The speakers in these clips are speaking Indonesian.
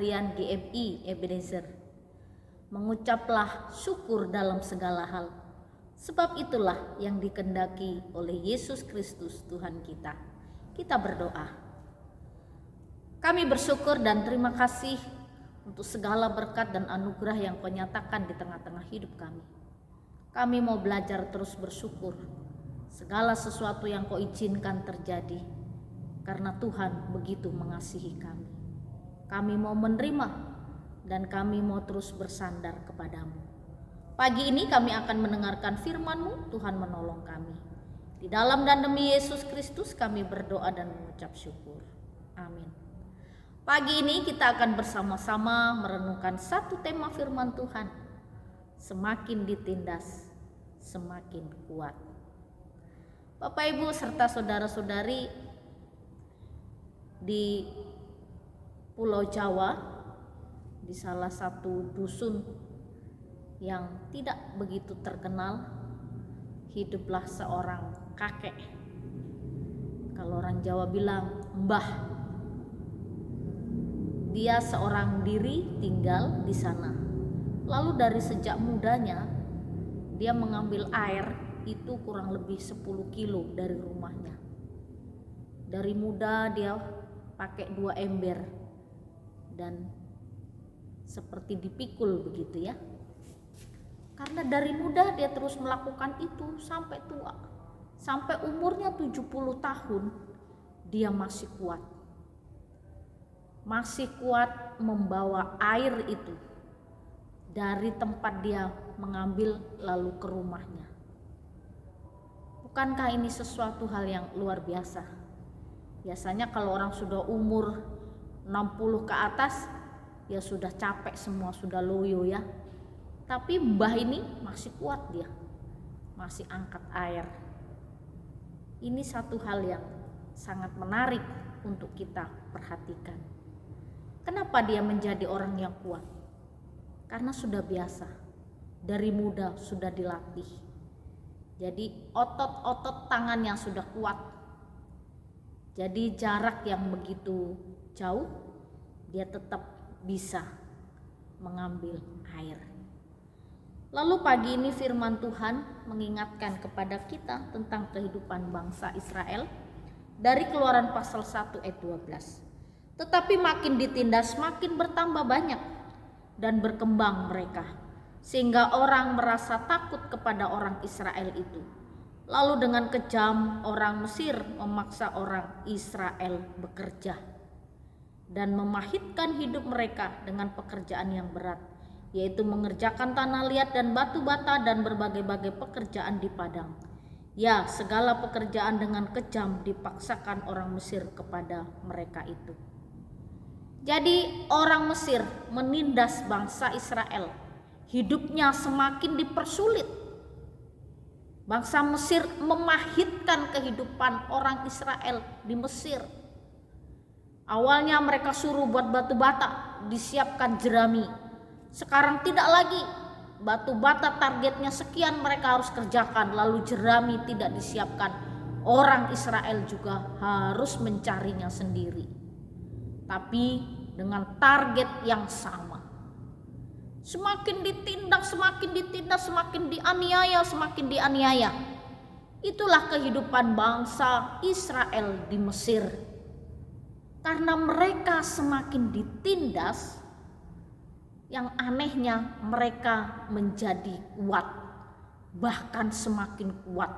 Harian GMI Ebenezer. Mengucaplah syukur dalam segala hal, sebab itulah yang dikehendaki oleh Yesus Kristus Tuhan kita. Kita berdoa. Kami bersyukur dan terima kasih untuk segala berkat dan anugerah yang Kau nyatakan di tengah-tengah hidup kami. Kami mau belajar terus bersyukur segala sesuatu yang Kau izinkan terjadi, karena Tuhan begitu mengasihi kami. Kami mau menerima dan kami mau terus bersandar kepadamu. Pagi ini kami akan mendengarkan firman-Mu. Tuhan menolong kami. Di dalam dan demi Yesus Kristus kami berdoa dan mengucap syukur. Amin. Pagi ini kita akan bersama-sama merenungkan satu tema firman Tuhan. Semakin ditindas, semakin kuat. Bapak, Ibu, serta saudara-saudari di Pulau Jawa, di salah satu dusun yang tidak begitu terkenal, hiduplah seorang kakek. Kalau orang Jawa bilang mbah. Dia seorang diri tinggal di sana. Lalu dari sejak mudanya dia mengambil air itu kurang lebih 10 kilo dari rumahnya. Dari muda dia pakai 2 ember dan seperti dipikul begitu ya. Karena dari muda dia terus melakukan itu sampai tua. Sampai umurnya 70 tahun dia masih kuat. Masih kuat membawa air itu dari tempat dia mengambil lalu ke rumahnya. Bukankah ini sesuatu hal yang luar biasa? Biasanya kalau orang sudah umur 60 ke atas ya sudah capek semua, sudah loyo ya. Tapi mbah ini masih kuat dia. Masih angkat air. Ini satu hal yang sangat menarik untuk kita perhatikan. Kenapa dia menjadi orang yang kuat? Karena sudah biasa. Dari muda sudah dilatih. Jadi otot-otot tangannya sudah kuat. Jadi jarak yang begitu jauh dia tetap bisa mengambil air. Lalu pagi ini firman Tuhan mengingatkan kepada kita tentang kehidupan bangsa Israel dari Keluaran pasal 1 ayat 12. Tetapi makin ditindas makin bertambah banyak dan berkembang mereka, sehingga orang merasa takut kepada orang Israel itu. Lalu dengan kejam orang Mesir memaksa orang Israel bekerja dan memahitkan hidup mereka dengan pekerjaan yang berat, yaitu mengerjakan tanah liat dan batu bata dan berbagai-bagai pekerjaan di padang. Ya, segala pekerjaan dengan kejam dipaksakan orang Mesir kepada mereka itu. Jadi orang Mesir menindas bangsa Israel. Hidupnya semakin dipersulit. Bangsa Mesir memahitkan kehidupan orang Israel di Mesir. Awalnya mereka suruh buat batu bata, disiapkan jerami. Sekarang tidak lagi. Batu bata targetnya sekian mereka harus kerjakan, lalu jerami tidak disiapkan. Orang Israel juga harus mencarinya sendiri. Tapi dengan target yang sama. Semakin ditindas, semakin dianiaya. Itulah kehidupan bangsa Israel di Mesir. Karena mereka semakin ditindas, yang anehnya mereka menjadi kuat, bahkan semakin kuat.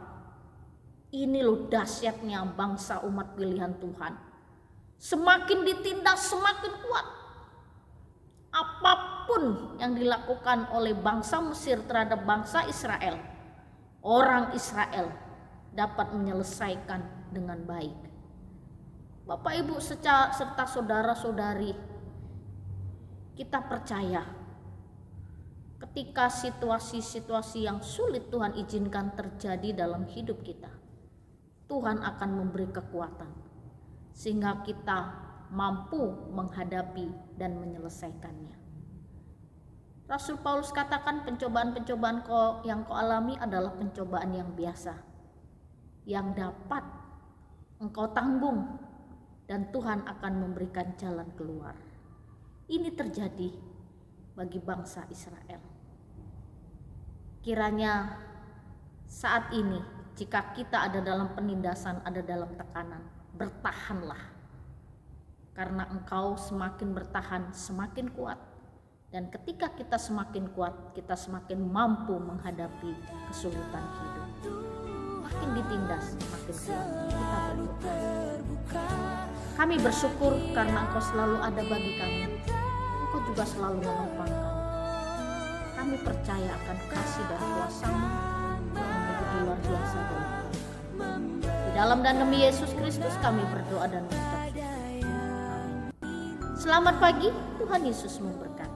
Ini loh dahsyatnya bangsa umat pilihan Tuhan. Semakin ditindas semakin kuat. Apapun yang dilakukan oleh bangsa Mesir terhadap bangsa Israel, orang Israel dapat menyelesaikan dengan baik. Bapak, Ibu, serta saudara-saudari, kita percaya ketika situasi-situasi yang sulit Tuhan izinkan terjadi dalam hidup kita, Tuhan akan memberi kekuatan sehingga kita mampu menghadapi dan menyelesaikannya. Rasul Paulus katakan pencobaan-pencobaan yang kau alami adalah pencobaan yang biasa, yang dapat engkau tanggung, dan Tuhan akan memberikan jalan keluar. ini terjadi bagi bangsa Israel. Kiranya saat ini jika kita ada dalam penindasan, ada dalam tekanan, bertahanlah. Karena engkau semakin bertahan, semakin kuat. Dan ketika kita semakin kuat, kita semakin mampu menghadapi kesulitan hidup. Makin ditindas, makin kuat. Kita berdoa. Kami bersyukur karena engkau selalu ada bagi kami. Engkau juga selalu menopang kami. Kami percaya akan kasih dan kuasa-Mu yang begitu luar biasa dalam hidup kami. Di dalam dan demi Yesus Kristus kami berdoa dan mengucap syukur. Amin. Selamat pagi, Tuhan Yesus memberkati.